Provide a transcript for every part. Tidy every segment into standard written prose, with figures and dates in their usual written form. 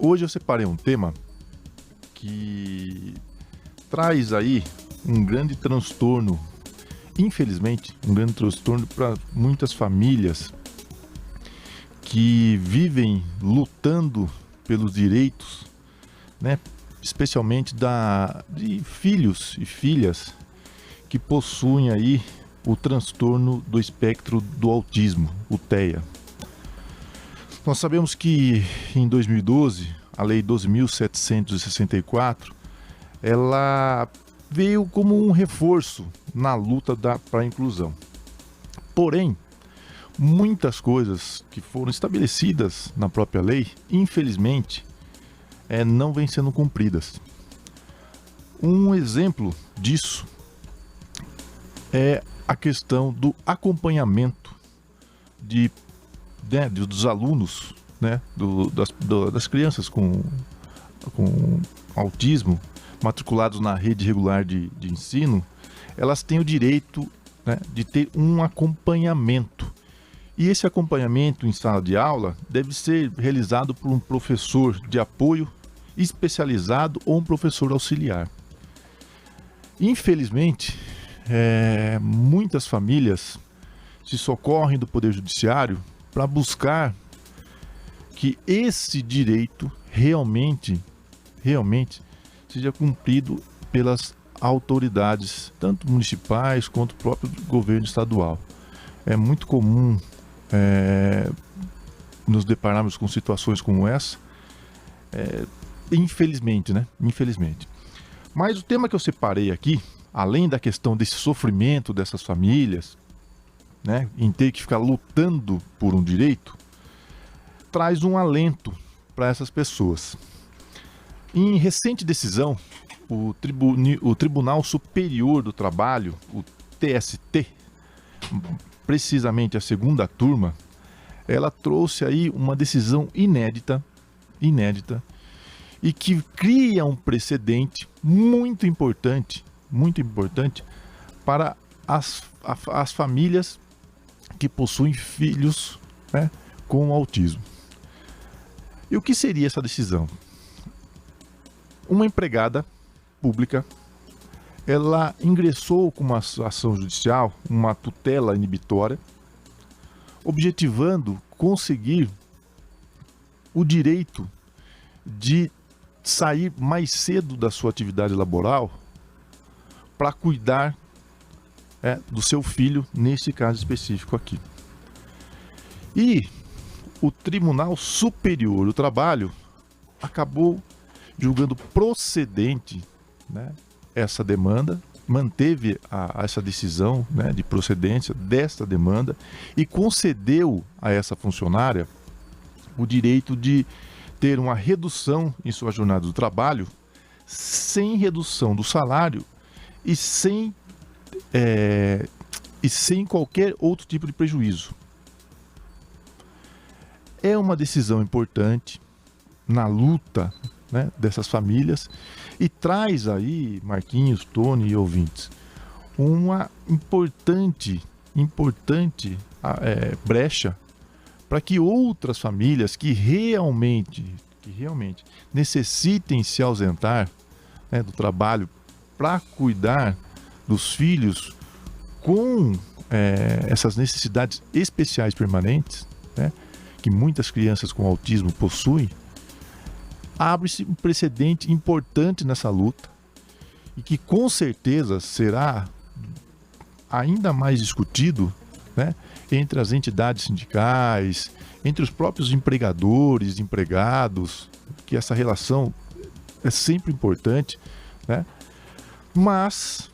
Hoje eu separei um tema que traz aí um grande transtorno, infelizmente, um grande transtorno para muitas famílias que vivem lutando pelos direitos, né? Especialmente de filhos e filhas que possuem aí o transtorno do espectro do autismo, o TEA. Nós sabemos que em 2012, a Lei 12.764, ela veio como um reforço na luta para a inclusão. Porém, muitas coisas que foram estabelecidas na própria lei, infelizmente, não vêm sendo cumpridas. Um exemplo disso é a questão do acompanhamento dos alunos, né, das crianças com autismo matriculados na rede regular de ensino. Elas têm o direito, né, de ter um acompanhamento. E esse acompanhamento em sala de aula deve ser realizado por um professor de apoio especializado ou um professor auxiliar. Infelizmente, muitas famílias se socorrem do Poder Judiciário para buscar que esse direito realmente seja cumprido pelas autoridades, tanto municipais quanto o próprio governo estadual. É muito comum nos depararmos com situações como essa, infelizmente, né? Infelizmente. Mas o tema que eu separei aqui, além da questão desse sofrimento dessas famílias, né, em ter que ficar lutando por um direito, traz um alento para essas pessoas. Em recente decisão, o Tribunal Superior do Trabalho, o TST, precisamente a segunda turma, ela trouxe aí uma decisão inédita, e que cria um precedente muito importante para as famílias que possuem filhos, né, com autismo. E o que seria essa decisão? Uma empregada pública, ela ingressou com uma ação judicial, uma tutela inibitória, objetivando conseguir o direito de sair mais cedo da sua atividade laboral para cuidar do seu filho, nesse caso específico aqui. E o Tribunal Superior do Trabalho acabou julgando procedente, né, essa demanda, manteve essa decisão, né, de procedência desta demanda e concedeu a essa funcionária o direito de ter uma redução em sua jornada do trabalho, sem redução do salário e sem qualquer outro tipo de prejuízo. É uma decisão importante na luta, né, dessas famílias, e traz aí, Marquinhos, Tony e ouvintes, uma importante brecha para que outras famílias que realmente necessitem se ausentar, né, do trabalho para cuidar dos filhos com essas necessidades especiais permanentes, né, que muitas crianças com autismo possuem, abre-se um precedente importante nessa luta e que com certeza será ainda mais discutido, né, entre as entidades sindicais, entre os próprios empregadores, empregados, que essa relação é sempre importante, né? Mas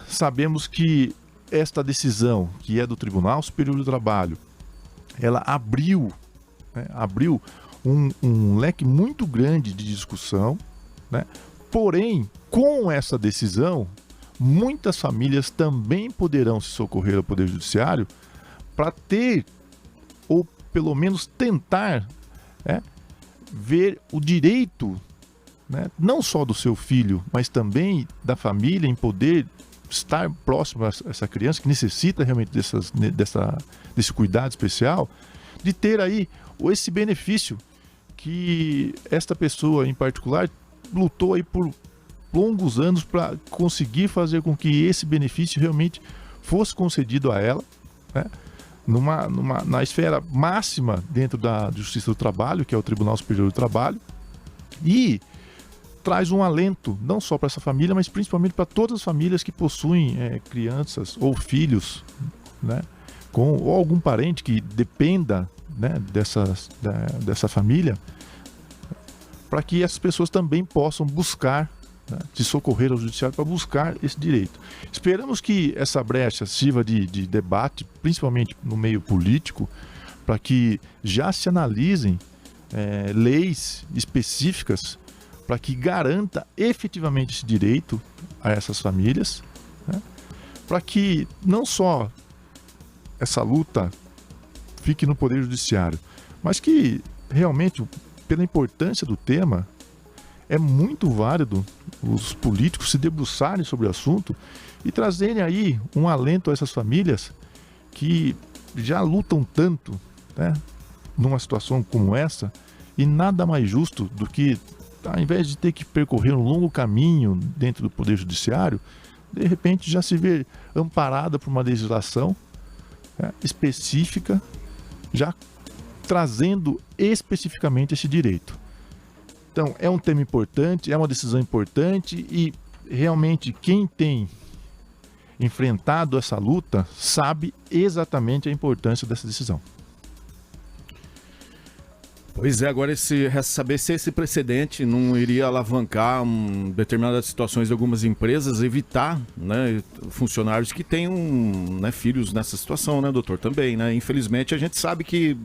sabemos que esta decisão, que é do Tribunal Superior do Trabalho, ela abriu um leque muito grande de discussão, né? Porém, com essa decisão, muitas famílias também poderão se socorrer ao Poder Judiciário para ter, ou pelo menos tentar, ver o direito, né, não só do seu filho, mas também da família, em poder estar próximo a essa criança que necessita realmente desse cuidado especial, de ter aí esse benefício que esta pessoa em particular lutou aí por longos anos para conseguir fazer com que esse benefício realmente fosse concedido a ela, né? Na esfera máxima dentro da Justiça do Trabalho, que é o Tribunal Superior do Trabalho, e traz um alento não só para essa família, mas principalmente para todas as famílias que possuem crianças ou filhos, né, ou algum parente que dependa, né, dessa família, para que essas pessoas também possam buscar, né, se socorrer ao judiciário para buscar esse direito. Esperamos que essa brecha sirva de debate, principalmente no meio político, para que já se analisem leis específicas para que garanta efetivamente esse direito a essas famílias, né, para que não só essa luta fique no Poder Judiciário, mas que realmente, pela importância do tema, é muito válido os políticos se debruçarem sobre o assunto e trazerem aí um alento a essas famílias que já lutam tanto, né, numa situação como essa, e nada mais justo do que, ao invés de ter que percorrer um longo caminho dentro do Poder Judiciário, de repente já se vê amparada por uma legislação, né, específica, já trazendo especificamente esse direito. Então, é um tema importante, é uma decisão importante e realmente quem tem enfrentado essa luta sabe exatamente a importância dessa decisão. Pois é, agora resta saber se esse precedente não iria alavancar determinadas situações de algumas empresas, evitar, né, funcionários que tenham, né, filhos nessa situação, né, doutor? Também, né? Infelizmente a gente sabe que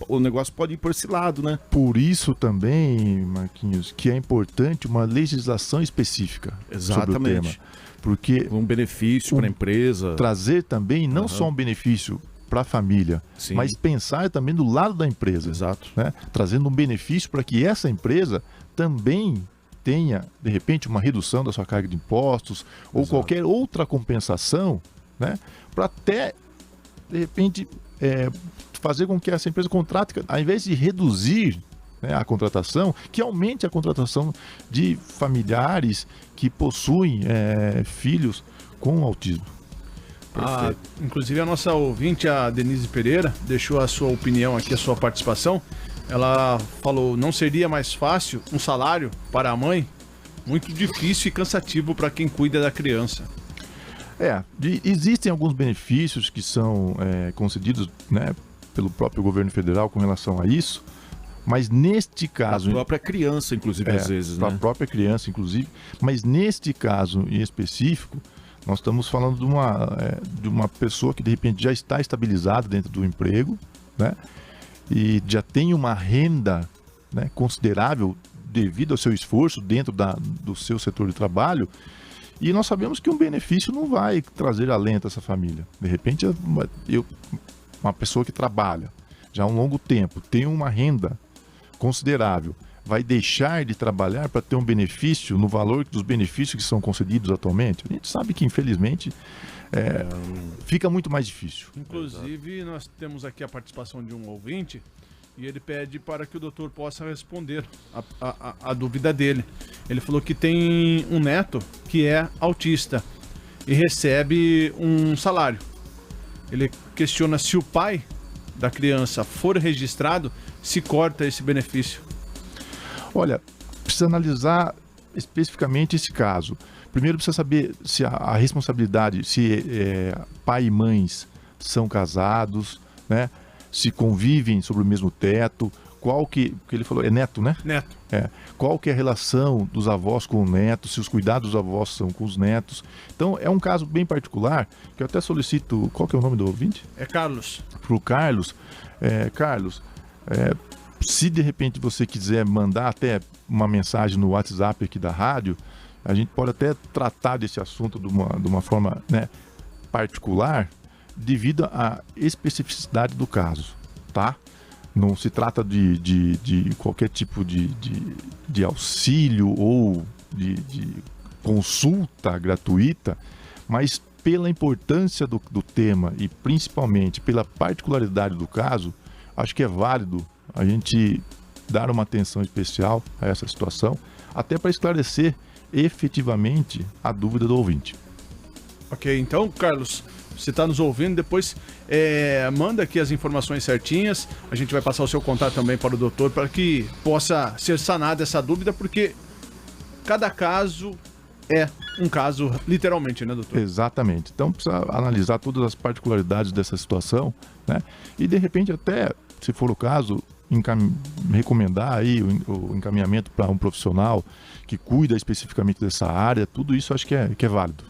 o negócio pode ir por esse lado, né? Por isso também, Marquinhos, que é importante uma legislação específica sobre o tema. Porque um benefício para a empresa. Trazer também não só um benefício para a família, sim, mas pensar também do lado da empresa. Exato. Né? Trazendo um benefício para que essa empresa também tenha, de repente, uma redução da sua carga de impostos, ou exato, qualquer outra compensação, né? Para até, de repente, fazer com que essa empresa contrate, ao invés de reduzir, né, a contratação, que aumente a contratação de familiares que possuem filhos com autismo. Inclusive a nossa ouvinte, a Denise Pereira, deixou a sua opinião aqui, a sua participação. Ela falou: não seria mais fácil um salário para a mãe? Muito difícil e cansativo para quem cuida da criança. Existem alguns benefícios que são concedidos, né, pelo próprio governo federal com relação a isso, mas neste caso... A própria criança, inclusive, às vezes, para né? a própria criança, inclusive, mas neste caso em específico, nós estamos falando de uma pessoa que de repente já está estabilizada dentro do emprego, né? E já tem uma renda, né, considerável devido ao seu esforço dentro do seu setor de trabalho, e nós sabemos que um benefício não vai trazer alento a essa família. De repente, uma pessoa que trabalha já há um longo tempo, tem uma renda considerável, vai deixar de trabalhar para ter um benefício no valor dos benefícios que são concedidos atualmente? A gente sabe que, infelizmente, fica muito mais difícil. Inclusive, nós temos aqui a participação de um ouvinte e ele pede para que o doutor possa responder a dúvida dele. Ele falou que tem um neto que é autista e recebe um salário. Ele questiona se o pai da criança for registrado, se corta esse benefício. Olha, precisa analisar especificamente esse caso. Primeiro precisa saber se a responsabilidade, se pai e mães são casados, né? Se convivem sobre o mesmo teto, que ele falou, é neto, né? Neto. Qual que é a relação dos avós com o neto, se os cuidados dos avós são com os netos. Então, é um caso bem particular, que eu até solicito, qual que é o nome do ouvinte? É Carlos. Para o Carlos. Carlos, se de repente você quiser mandar até uma mensagem no WhatsApp aqui da rádio, a gente pode até tratar desse assunto de uma forma, né, particular, devido à especificidade do caso, tá? Não se trata de qualquer tipo de auxílio ou de consulta gratuita, mas pela importância do tema e principalmente pela particularidade do caso, acho que é válido a gente dar uma atenção especial a essa situação, até para esclarecer efetivamente a dúvida do ouvinte. Ok, então, Carlos, você está nos ouvindo, depois manda aqui as informações certinhas, a gente vai passar o seu contato também para o doutor, para que possa ser sanada essa dúvida, porque cada caso é um caso, literalmente, né, doutor? Exatamente. Então precisa analisar todas as particularidades dessa situação, né? E de repente até, se for o caso, recomendar aí o encaminhamento para um profissional que cuida especificamente dessa área. Tudo isso acho que é válido.